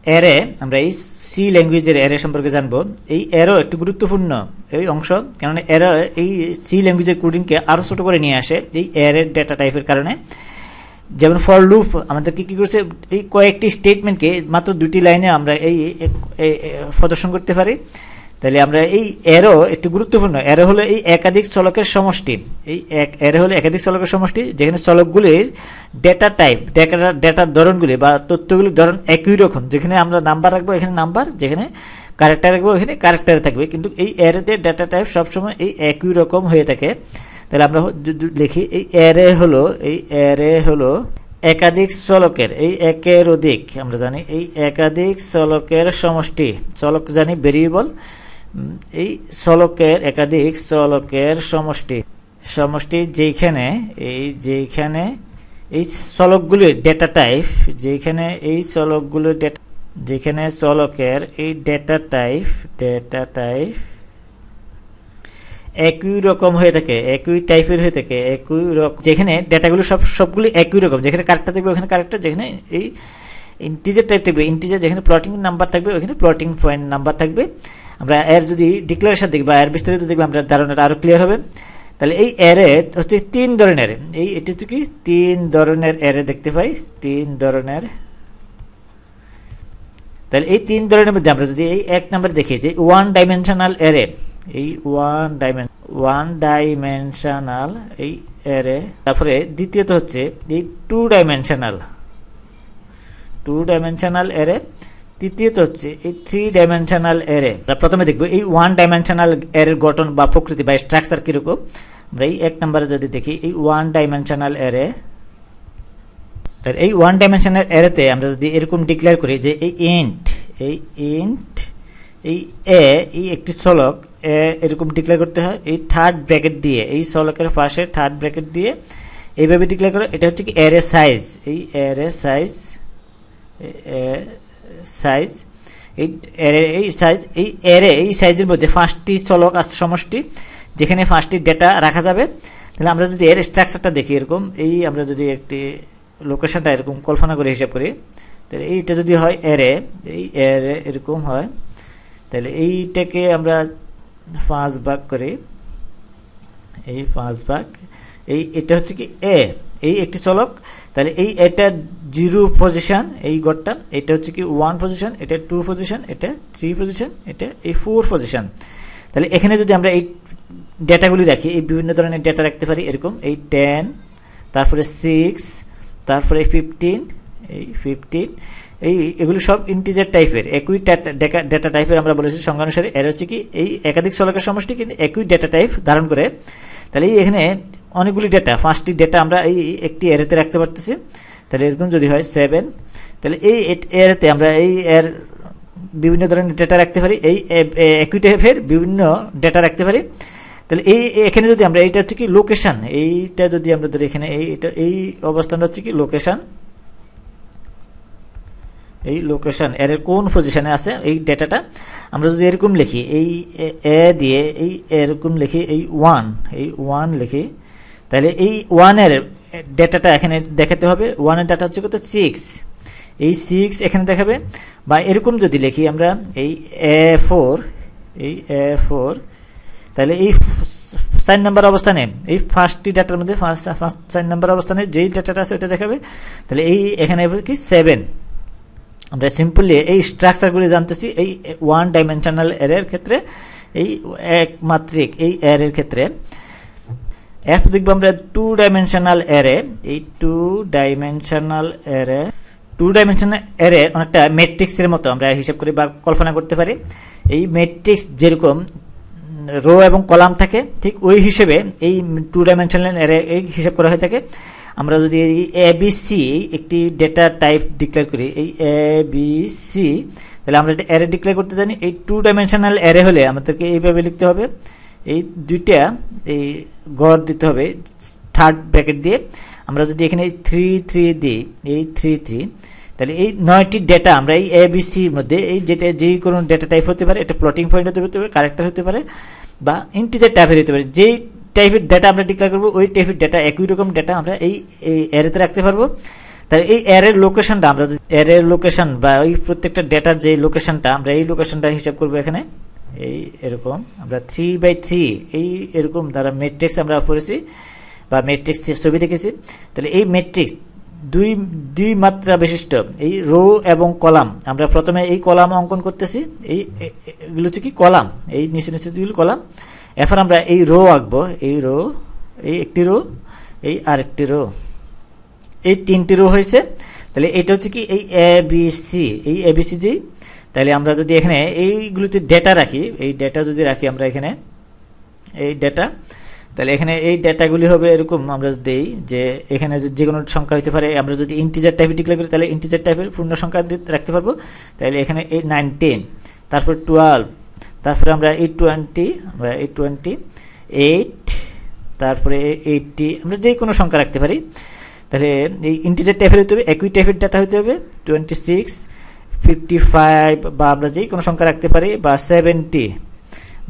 Array, আমরা এই C ল্যাঙ্গুয়েজের array সম্পর্কে জানবো। এই অ্যারো একটু গুরুত্বপূর্ণ এই অংশ, কেননা অ্যারো এই সি ল্যাঙ্গুয়েজের কোডিংকে আরও ছোট করে নিয়ে আসে এই অ্যারের ডেটা টাইপের কারণে। যেমন ফর লুপ আমাদেরকে কী করছে, এই কয়েকটি স্টেটমেন্টকে মাত্র 2টি লাইনে আমরা এই প্রদর্শন করতে পারি। তাহলে আমরা এই অ্যারো একটু গুরুত্বপূর্ণ। অ্যারো হলো এই একাধিক চলকের সমষ্টি। এই অ্যারো হলো একাধিক চলকের সমষ্টি, যেখানে চলকগুলির ডেটা টাইপ, ডেটার ধরনগুলি বা তথ্যগুলির ধরন একই রকম। যেখানে আমরা নাম্বার রাখবো এখানে নাম্বার, যেখানে ক্যারেক্টার রাখবো এখানে ক্যারেক্টার থাকবে, কিন্তু এই অ্যারেতে ডেটা টাইপ সবসময় এই একই রকম হয়ে থাকে। তাহলে আমরা লিখি এই অ্যারে হলো একাধিক চলকের, এই একের অধিক, আমরা জানি এই একাধিক চলকের সমষ্টি। চলক জানি ভেরিয়েবল, এই চলকের একাধিক চলকের সমষ্টি যেখানে এই চলকগুলির ডেটা টাইপ, যেখানে চলকের এই ডেটা টাইপ একই রকম হয়ে থাকে, একই টাইপের হয়ে থাকে, একই রকম, যেখানে ডেটাগুলো সবগুলি একই রকম। যেখানে ক্যারেক্টার থাকবে ওখানে ক্যারেক্টার, যেখানে এই ইন্টিজার টাইপ থাকবে ইন্টিজার, যেখানে প্লটিং নাম্বার থাকবে ওখানে প্লটিং পয়েন্ট নাম্বার থাকবে। আমরা এর যদি ডিক্লারেশন দেখি বা এর বিস্তারিত দেখলে আমরা ধারণাটা আরো ক্লিয়ার হবে। তাহলে এই অ্যারে হচ্ছে 3 ধরনের, এটি হচ্ছে কি 3 ধরনের অ্যারে দেখতে পাই, 3 ধরনের। তাহলে এই 3 ধরনের মধ্যে আমরা যদি এই 1 নাম্বার দেখি যে 1 ডাইমেনশনাল অ্যারে, এই 1 ডাইমেনশনাল এই অ্যারে। তারপরে দ্বিতীয়ত হচ্ছে এই 2 ডাইমেনশনাল অ্যারে। তৃতীয়ত হচ্ছে এই 3 ডাইমেনশনাল অ্যারে। প্রথমে দেখবো এই 1 ডাইমেনশনাল অ্যারের গঠন বা প্রকৃতি বা স্ট্রাকচার কিরকম। আমরা এই 1 নম্বরে যদি দেখি এই 1 ডাইমেনশনাল অ্যারে, তাহলে এই 1 ডাইমেনশনাল অ্যারেতে আমরা যদি এরকম ডিক্লেয়ার করি যে এই ইন্ট এই এ, এই একটি চলক এ এরকম ডিক্লেয়ার করতে হয় এই থার্ড ব্র্যাকেট দিয়ে, এই চলকের পাশে থার্ড ব্র্যাকেট দিয়ে এইভাবে ডিক্লেয়ার করে। এটা হচ্ছে কি অ্যারে সাইজ, এই অ্যারে সাইজ, এই সাইজের মধ্যে 5টি চলক আছে সমষ্টি, যেখানে 5টি ডেটা রাখা যাবে। তাহলে আমরা যদি এর স্ট্রাকচারটা দেখি এরকম, এই আমরা যদি একটি লোকেশনটা এরকম কল্পনা করে হিসাব করি, তাহলে এইটা যদি হয় অ্যারে, এই অ্যারে এরকম হয়, তাহলে এইটাকে আমরা 5 ভাগ করি, এই 5 ভাগ, এটা হচ্ছে কি এ, এই একটি চলক। তাহলে এটা 0 পজিশন, এই গড়টা, এটা হচ্ছে কি 1 পজিশন, এটা 2 পজিশন, এটা 3 পজিশন, এটা এই 4 পজিশন। তাহলে এখানে যদি আমরা এই ডেটাগুলি রাখি, এই বিভিন্ন ধরনের ডেটা রাখতে পারি এরকম, এই 10, তারপরে 6, তারপরে 15, এই 15, এগুলো সব ইন্টিজার টাইপের, একই ডেটা টাইপের। আমরা বলেছি সংজ্ঞা অনুসারে এর হচ্ছে কি এই একাধিক চলকের সমষ্টি কিন্তু একই ডেটা টাইপ ধারণ করে। তাহলে এখানে অনেকগুলি ডেটা, 5টি ডেটা আমরা এই একটি অ্যারেতে রাখতে পারতেছি। তাহলে এরকম যদি হয় 7, তাহলে এই অ্যারেতে আমরা এই এর বিভিন্ন ধরনের ডেটা রাখতে পারি, এই একই টাইপের বিভিন্ন ডেটা রাখতে পারি। তাহলে এখানে যদি আমরা এইটা হচ্ছে কি লোকেশন, এইটা যদি আমরা ধরি এখানে এই অবস্থানটা হচ্ছে কি লোকেশন, এই লোকেশন এর কোন পজিশনে আছে এই ডেটাটা। আমরা যদি এরকম লিখি, এই এ দিয়ে এই এরকম লিখি, এই 1 লিখি, তাহলে এই 1 এর ডেটাটা এখানে দেখাতে হবে। 1 এর ডাটা হচ্ছে কত 6, এই 6 এখানে দেখাবে। বা এরকম যদি লিখি আমরা এই A4, তাহলে এই 4 নম্বর অবস্থানে, এই 5টি ডাটার মধ্যে 4 নম্বর অবস্থানে যেই ডাটাটা আছে ওটা দেখাবে। তাহলে এই এখানে কি 7। আমরা সিম্পলি এই স্ট্রাকচারগুলি জানতেছি এই 1 ডাইমেনশনাল অ্যারের ক্ষেত্রে, এই একমাত্রিক এই অ্যারের ক্ষেত্রে। এরপর দেখবো আমরা 2 ডাইমেনশনাল অ্যারে। এই 2 ডাইমেনশনাল অ্যারে অনেকটা ম্যাট্রিক্সের মতো আমরা হিসাব করি বা কল্পনা করতে পারি। এই ম্যাট্রিক্স যেরকম রো এবং কলাম থাকে, ঠিক ওই হিসেবে এই 2 ডাইমেনশনাল অ্যারে এই হিসাব করা হয়ে থাকে। আমরা যদি এই ABC একটি ডেটা টাইপ ডিক্লেয়ার করি, এই ABC, তাহলে আমরা এটা অ্যারে ডিক্লেয়ার করতে জানি। এই 2 ডাইমেনশনাল অ্যারে হলে আমাদেরকে এইভাবে লিখতে হবে, এই দুইটা এই গড় দিতে হবে থার্ড ব্র্যাকেট দিয়ে। আমরা যদি এখানে 3 দিই, এই 3, তাহলে এই 9টি ডেটা আমরা এই ABCর মধ্যে এই যেটা যেই কোনো ডেটা টাইপ হতে পারে, এটা প্লটিং পয়েন্ট হতে পারে, ক্যারেক্টার হতে পারে, বা ইন্টিজার টাইপের হতে পারে। যেই টাইপের ডেটা আমরা ডিক্লেয়ার করবো ওই টাইপের ডেটা, একই রকম ডেটা আমরা এই অ্যারেতে রাখতে পারবো। তাহলে এই অ্যারের লোকেশনটা আমরা অ্যারের লোকেশন বা ওই প্রত্যেকটা ডেটার যে লোকেশনটা আমরা এই লোকেশনটা হিসাব করবো এখানে এই এরকম আমরা 3/3 এই এরকম দ্বারা ম্যাট্রিক্স আমরা পড়েছি বা ম্যাট্রিক্স ছবি দেখেছি। তাহলে এই ম্যাট্রিক্স দুই মাত্রা বিশিষ্ট এই রো এবং কলাম, আমরা প্রথমে এই কলাম অঙ্কন করতেছি, এগুলো হচ্ছে কি কলাম, এই নিচে যেগুলো কলাম। এরপর আমরা এই রো আঁকবো, এই রো, এই একটি রো, এই আরেকটি রো, এই 3টি রো হয়েছে। তাহলে এটা হচ্ছে কি এই ABC, এই ABCD। তাহলে আমরা যদি এখানে এইগুলোতে ডেটা রাখি, এই ডেটা যদি রাখি আমরা এখানে এই ডেটা, তাহলে এখানে এই ডেটাগুলি হবে এরকম। আমরা যদি যে এখানে যে কোনো সংখ্যা হতে পারে, আমরা যদি ইন্টিজার টাইপে ডিক্লেয়ার করি তাহলে ইন্টিজার টাইপের পূর্ণ সংখ্যা রাখতে পারবো। তাহলে এখানে এই 19, তারপর 12, তারপরে আমরা এই 20, আমরা এই 28, তারপরে 80, আমরা যে কোনো সংখ্যা রাখতে পারি। তাহলে এই ইন্টিজার টাইপের হতে হবে, একই টাইপের ডাটা হতে হবে। 26, 55 বা আমরা যে কোনো সংখ্যা রাখতে পারি, বা 70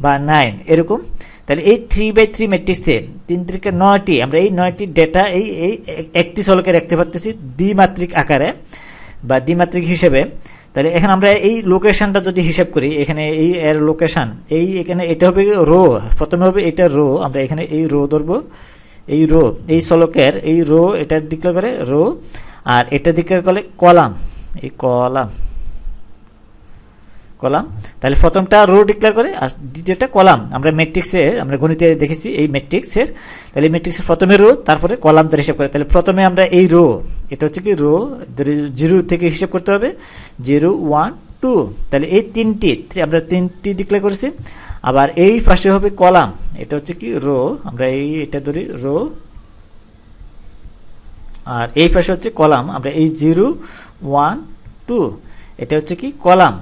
বা 9 এরকম। তাহলে এই 3/3 ম্যাট্রিক্সে 3×9টি আমরা এই 9টি ডেটা এই একটি চলকে রাখতে পারতেছি দ্বিমাত্রিক আকারে বা দ্বিমাত্রিক হিসেবে। তাহলে এখানে আমরা এই লোকেশনটা যদি হিসাব করি, এখানে এই এর লোকেশন এই এখানে এটা হবে রো, প্রথমে হবে এটা রো, আমরা এখানে এই রো ধরবো, এই রো এই চলকের এই রো এটা ডিক্লেয়ার করে রো, আর এটা ডিক্লেয়ার করে কলাম, এই কলাম। তাহলে প্রথমটা রো ডিক্লেয়ার করে আর দ্বিতীয়টা কলাম। আমরা ম্যাট্রিক্সে আমরা গণিতে দেখেছি এই ম্যাট্রিক্সের, তাহলে ম্যাট্রিক্সের প্রথমে রো তারপরে কলাম ধরে হিসাব করে। তাহলে প্রথমে আমরা এই রো, এটা হচ্ছে কি রো 0 থেকে হিসাব করতে হবে, 0, 1, 2। তাহলে এই আমরা 3টি ডিক্লেয়ার করেছি। আবার এই পাশে হবে কলাম, এটা হচ্ছে কি রো, আমরা এটা ধরি রো, আর এই পাশে হচ্ছে কলাম, আমরা এই 0, 1, 2 এটা হচ্ছে কি কলাম।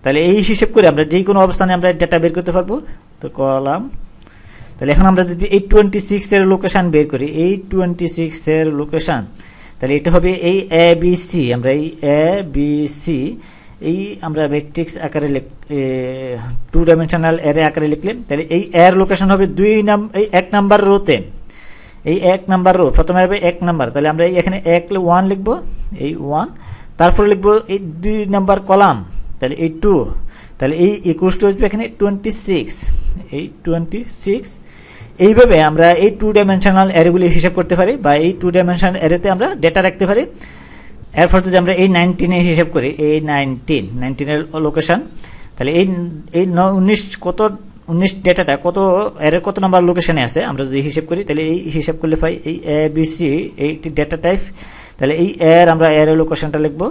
তাহলে এই হিসেব করে আমরা যে কোনো অবস্থানে আমরা ডেটা বের করতে পারবো, তো কলাম। তাহলে এখন আমরা যদি এই 26 এর লোকেশন বের করি, এই 26 এর লোকেশন, তাহলে এটা হবে এই ABC, আমরা এই ABC এই আমরা ম্যাট্রিক্স আকারে 2 ডাইমেনশনাল অ্যারে আকারে লিখলাম। তাহলে এই এর লোকেশন হবে এই 1 নাম্বার রোতে, এই 1 নাম্বার রো প্রথমে হবে 1 নাম্বার। তাহলে আমরা এখানে 1 লিখবো, এই 1, তারপরে লিখবো এই 2 নাম্বার কলাম, তাহলে এই 2, তাহলে এই ইকুয়াল টু আসবে এখানে 26, এই 26। এইভাবে আমরা এই 2 ডাইমেনশনাল অ্যারেগুলি হিসাব করতে পারি বা এই 2 ডাইমেনশনাল অ্যারেতে আমরা ডেটা রাখতে পারি। এরপর যদি আমরা এই 19 এর হিসাব করি, এই 19 এর লোকেশন, তাহলে এই 19 ডেটাটা কত অ্যারের কত নাম্বার লোকেশনে আছে আমরা যদি হিসাব করি, তাহলে এই হিসাব করলে পাই এই ABC এইটি ডেটা টাইপ। তাহলে এই আমরা অ্যারের লোকেশনটা লিখবো।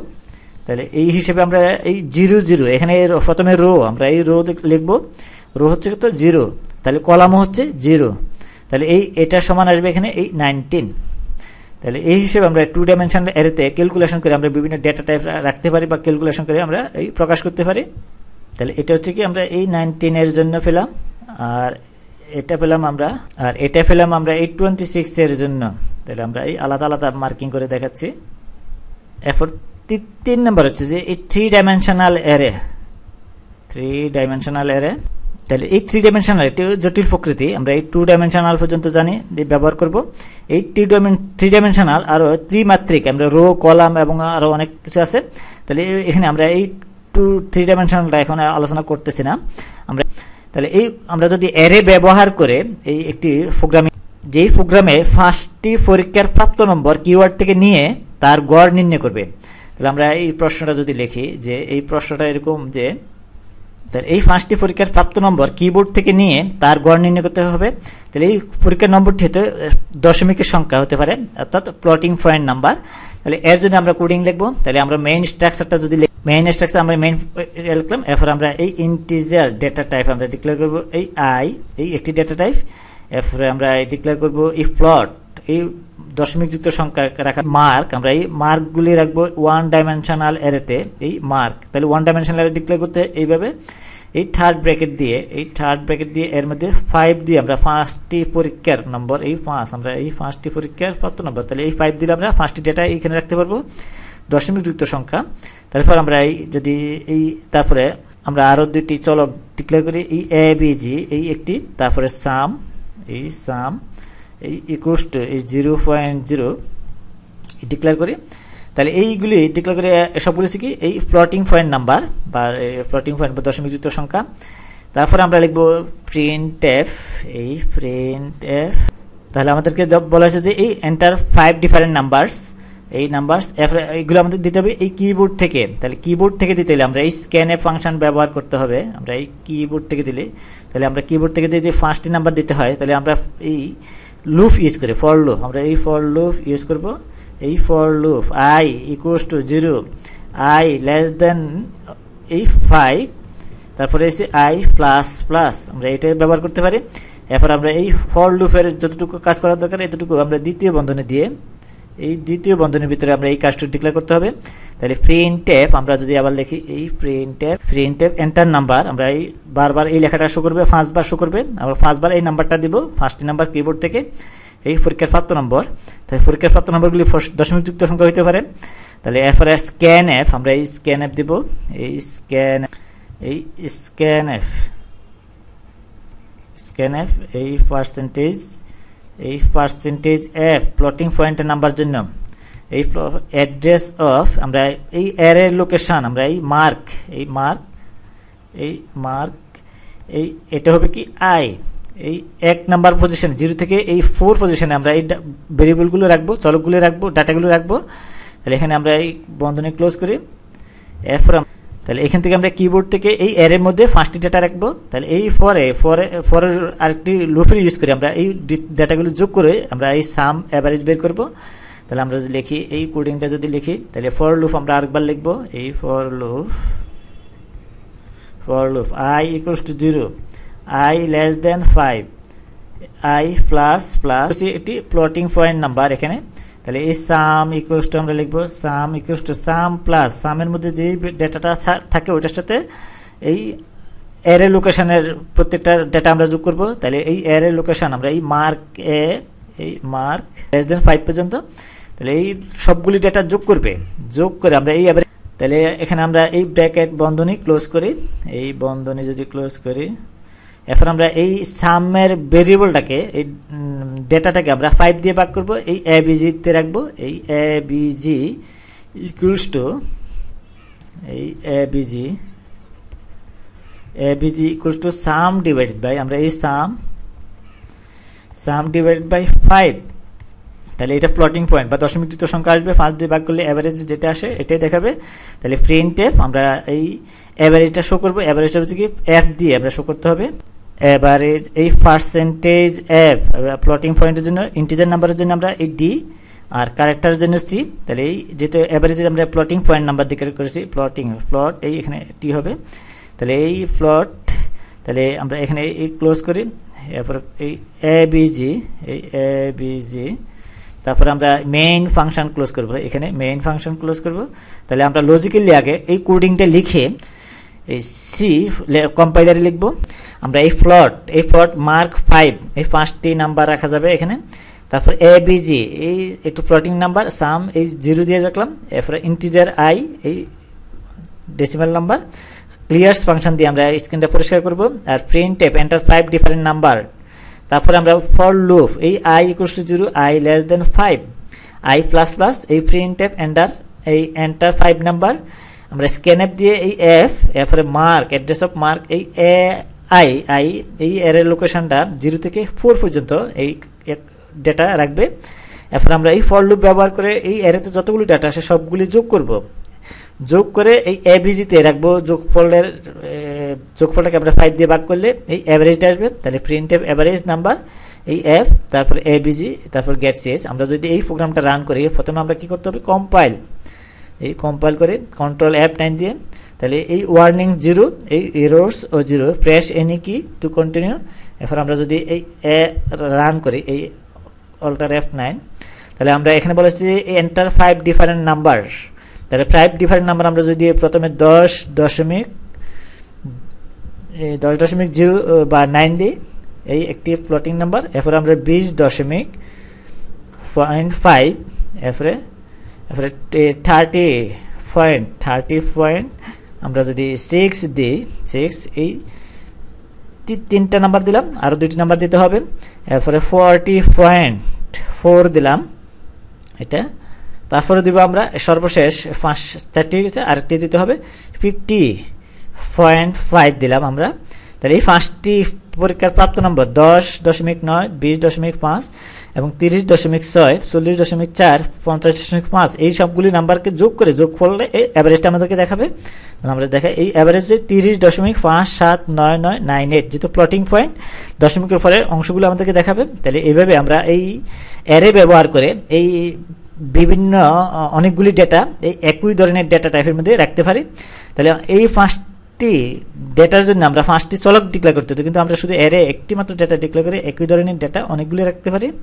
তাহলে এই হিসেবে আমরা এই 0, এখানে প্রথমে রো, আমরা এই রো লিখবো, রো হচ্ছে কত 0, তাহলে কলামও হচ্ছে 0, তাহলে এটা সমান আসবে এখানে এই 19। তাহলে এই হিসেবে আমরা 2 ডাইমেনশনাল অ্যারেতে ক্যালকুলেশন করে আমরা বিভিন্ন ডেটা টাইপ রাখতে পারি বা ক্যালকুলেশন করে আমরা এই প্রকাশ করতে পারি। তাহলে এটা হচ্ছে কি আমরা এই 19 এর জন্য পেলাম, আর এটা পেলাম আমরা, আর এটা পেলাম আমরা এই 26 এর জন্য। তাহলে আমরা এই আলাদা আলাদা মার্কিং করে দেখাচ্ছি। এরপর 3 নম্বর হচ্ছে যে এই 3 ডাইমেনশনাল অ্যারে, 3 ডাইমেনশনাল অ্যারে। তাহলে এই 3 ডাইমেনশনাল এটি জটিল প্রকৃতি, আমরা এই 2 ডাইমেনশনাল পর্যন্ত জানি ব্যবহার করব। এই 3 ডাইমেনশনাল আরো ত্রিমাত্রিক, আমরা রো কলাম এবং আরো অনেক কিছু আছে। তাহলে এখানে আমরা এই 3 ডাইমেনশনালটা এখন আলোচনা করতেছি না আমরা। তাহলে এই আমরা যদি অ্যারে ব্যবহার করে এই একটি প্রোগ্রামিং, যেই প্রোগ্রামে 5টি পরীক্ষার প্রাপ্ত নম্বর কিওয়ার্ড থেকে নিয়ে তার গড় নির্ণয় করবে। তাহলে আমরা এই প্রশ্নটা যদি লিখি, যে এই প্রশ্নটা এরকম যে এই 5টি পরীক্ষার প্রাপ্ত নম্বর কিবোর্ড থেকে নিয়ে তার গড় নির্ণয় করতে হবে। তাহলে এই পরীক্ষার নম্বরটি হতে দশমিকের সংখ্যা হতে পারে, অর্থাৎ ফ্লোটিং পয়েন্ট নাম্বার। তাহলে এর জন্য আমরা কোডিং লিখবো। তাহলে আমরা মেইন স্ট্রাকচারটা যদি মেইন স্ট্রাকচার আমরা মেইন লিখলাম, এরপর আমরা এই ইন্টিজার ডেটা টাইপ আমরা ডিক্লেয়ার করবো এই এই একটি ডেটা টাইপ। এরপরে আমরা ডিক্লেয়ার করবো এই ফ্লট, এই দশমিক যুক্ত সংখ্যা রাখা মার্ক, আমরা এই মার্কগুলি রাখবো 1 ডাইমেনশনাল অ্যারেতে এই মার্ক। তাহলে 1 ডাইমেনশনাল অ্যারে ডিক্লেয়ার করতে এইভাবে এই থার্ড ব্র্যাকেট দিয়ে এর মধ্যে 5 দিয়ে আমরা 5টি পরীক্ষার নম্বর, এই 5 আমরা এই 5টি পরীক্ষার প্রাপ্ত নম্বর, তাহলে এই 5 দিলে আমরা 5টি ডেটা এইখানে রাখতে পারবো দশমিক যুক্ত সংখ্যা। তারপর আমরা তারপরে আমরা আরো 2টি চলক ডিক্লেয়ার করি, এই ABG এই একটি, তারপরে সাম এই ইকুয়ালস টু এই 0.0 ডিক্লেয়ার করি, তাহলে এইগুলি ডিক্লেয়ার করে সবগুলি হচ্ছে কি এই ফ্লোটিং পয়েন্ট নাম্বার বা ফ্লোটিং পয়েন্ট বা দশমিক যুক্ত সংখ্যা। তারপরে আমরা লিখব printf, এই printf, তাহলে আমাদেরকে বলা হয়েছে যে এই এন্টার 5 ডিফারেন্ট নাম্বারস, এই নাম্বারস এইগুলো আমাদের দিতে হবে এই কিবোর্ড থেকে। তাহলে কিবোর্ড থেকে দিতে হলে আমরা এই স্ক্যানএফ ফাংশন ব্যবহার করতে হবে। আমরা এই কিবোর্ড থেকে দিলে, তাহলে আমরা কিবোর্ড থেকে যদি 5টি নাম্বার দিতে হয়, তাহলে আমরা এই লুপ ইউজ করে ফর লুপ, আমরা এই ফর লুপ ইউজ করব। এই for loop i equals to 0, i less than এই 5, তারপরে এসে i প্লাস প্লাস, আমরা এটা ব্যবহার করতে পারি। এরপর আমরা এই ফর লুপের যতটুকু কাজ করার দরকার এতটুকু আমরা দ্বিতীয় বন্ধনী দিয়ে, এই দ্বিতীয় বন্ধনীর ভিতরে আমরা এই কাজটি ডিক্লেয়ার করতে হবে। তাহলে printf, আমরা যদি আবার লিখি এই printf এন্টার নাম্বার, আমরা এই বারবার এই লেখাটা শো করবে, 5 বার শো করবে, আমরা 5 বার এই নাম্বারটা দিব, 5টি নাম্বার কিবোর্ড থেকে, এই পরীক্ষার প্রাপ্ত নম্বর। তাহলে পরীক্ষার প্রাপ্ত নম্বরগুলি দশমিক যুক্ত সংখ্যা হতে পারে। তাহলে এরপরে স্ক্যানএফ, আমরা এই স্ক্যানএফ দিব, এই স্ক্যানএফ এই পার্সেন্টেজ এফ ফ্লোটিং পয়েন্টের নাম্বার জন্য এই অ্যাড্রেস অফ, আমরা এই অ্যারের লোকেশন, আমরা এই মার্ক এটা হবে কি আই, এই 1 নাম্বার পজিশন 0 থেকে এই 4 পজিশনে আমরা এই ভেরিয়েবলগুলো রাখবো, চলকগুলো রাখবো, ডাটাগুলো রাখবো। তাহলে এখানে আমরা এই বন্ধনী ক্লোজ করি। এরপর তাহলে এখান থেকে আমরা কিবোর্ড থেকে এই অ্যারের মধ্যে 5টি ডাটা রাখবো। তাহলে এই ফরের আরেকটি লুপের ইউজ করে আমরা এই ডাটাগুলো যোগ করে আমরা এই সাম অ্যাভারেজ বের করব। তাহলে আমরা যদি লিখি এই কোডিংটা যদি লিখি, তাহলে ফর লুপ আমরা আরেকবার লিখবো, এই for loop i equals to 0, i less than 5, i plus plus, এটি ফ্লোটিং পয়েন্ট নাম্বার এখানে। তাহলে এই সাম ইকুয়ালস টু আমরা লিখবো সাম ইকুয়ালস টু সাম প্লাস, সামের মধ্যে যে ডেটাটা থাকে ওইটার সাথে এই অ্যারে লোকেশনের প্রত্যেকটা ডেটা আমরা যোগ করব। তাহলে এই অ্যারে লোকেশন আমরা এই মার্ক লেস দেন 5 পর্যন্ত, তাহলে এই সবগুলি ডেটা যোগ করে আমরা এই, তাহলে এখানে আমরা এই ব্র্যাকেট বন্ধনী ক্লোজ করি, এই বন্ধনী যদি ক্লোজ করি, এরপর আমরা এই সামের ভেরিয়েবলটাকে, এই ডেটাটাকে আমরা 5 দিয়ে ভাগ করব, এই abg-তে রাখবো, এই abg ইকুয়ালস টু এই abg equals to sum divided by, আমরা এই সাম ডিভাইডেড বাই 5। তাহলে এটা ফ্লোটিং পয়েন্ট বা দশমিক যুক্ত সংখ্যা আসবে, 5 দিয়ে ভাগ করলে এভারেজ যেটা আসে এটাই দেখাবে। তাহলে printf, আমরা এই এভারেজটা শো করবো, এভারেজটা হচ্ছে কি f দিয়ে আমরা শো করতে হবে। এভারেজ এই পার্সেন্টেজ এফ ফ্লোটিং পয়েন্টের জন্য, ইন্টিজার নাম্বারের জন্য আমরা এই ডি, আর ক্যারেক্টারের জন্য সি। তাহলে এই যেহেতু এভারেজে আমরা ফ্লোটিং পয়েন্ট নাম্বার ডিক্লেয়ার করেছি, ফ্লোট এই এখানে টি হবে। তাহলে এই ফ্লোট, তাহলে আমরা এখানে এই ক্লোজ করি, এরপর এই abg, তারপর আমরা মেইন ফাংশন ক্লোজ করব, এখানে মেইন ফাংশন ক্লোজ করব। তাহলে আমরা লজিক্যালি আগে এই কোডিংটা লিখে এই সি কম্পাইলারে লিখব, আমরা এই ফ্লোট মার্ক 5 এই 5টি নাম্বার রাখা যাবে এখানে। তারপর abg এই একটু ফ্লোটিং নাম্বার, সাম এই 0 দিয়ে রাখলাম, এরপর ইন্টিজার i এই ডেসিমাল নাম্বার, ক্লিয়ার্স ফাংশন দিয়ে আমরা স্ক্রিনটা পরিষ্কার করব। আর printf এন্টার 5 ডিফারেন্ট নাম্বার, তারপরে আমরা ফর লুপ এই i equals to 0, i less than 5, i plus plus, এই printf এন্টার 5 নাম্বার, আমরা স্ক্যানএফ দিয়ে এই f, এরপরে মার্ক অ্যাড্রেস অফ মার্ক এই i এই অ্যারে লোকেশনটা 0 থেকে 4 পর্যন্ত এই ডেটা রাখবে। এরপর আমরা এই ফর লুপ ব্যবহার করে এই অ্যারেতে যতগুলো ডেটা আসে সবগুলি যোগ করে এই abg-তে রাখবো, যোগফলটাকে আমরা 5 দিয়ে ভাগ করলে এই অ্যাভারেজটা আসবে। তাহলে printf অ্যাভারেজ নাম্বার এই f, তারপর abg, তারপর গেট cs। আমরা যদি এই প্রোগ্রামটা রান করি, প্রথমে আমরা কি করতে হবে, কম্পাইল করে কন্ট্রোল F9 দিয়ে, তাহলে এই ওয়ার্নিং 0, এই এরর্স ও 0, প্রেস এনি কি টু কন্টিনিউ। এরপর আমরা যদি এই রান করি এই অল্টার F9, তাহলে আমরা এখানে বলেছি এন্টার 5 ডিফারেন্ট নাম্বার। তাহলে 5 ডিফারেন্ট নাম্বার আমরা যদি প্রথমে 10.0 বা 9 দিই, এই একটি ফ্লোটিং নাম্বার। এরপর আমরা 20.5, এরপরে 30 আমরা যদি 6 দিই, 6 এই 3টা নাম্বার দিলাম, আরো 2টি নাম্বার দিতে হবে। এরপরে 40.4 দিলাম, এটা তারপরে দিব আমরা সর্বশেষ 4টি গেছে, আরেকটি দিতে হবে 50.5 দিলাম আমরা। তাহলে এই 5টি পরীক্ষার প্রাপ্ত নম্বর 10.9, 20.5 এবং 30.6, 40.4, 50.5 এই সবগুলি নাম্বারকে যোগ করে যোগ করলে এই অ্যাভারেজটা আমাদেরকে দেখাবে। আমরা দেখাই এই অ্যাভারেজে 30.579998 যেহেতু প্লটিং পয়েন্ট দশমিকের পরের অংশগুলো আমাদেরকে দেখাবে। তাহলে এইভাবে আমরা এই অ্যারে ব্যবহার করে এই বিভিন্ন অনেকগুলি ডেটা এই একই ধরনের ডেটা টাইপের মধ্যে রাখতে পারি। তাহলে এই 5টি ডেটার জন্য আমরা 5টি চলক ডিক্লেয়ার করতে হতো, কিন্তু আমরা শুধু অ্যারে একটি মাত্র ডেটা ডিক্লেয়ার করে একই ধরনের ডেটা অনেকগুলি রাখতে পারি।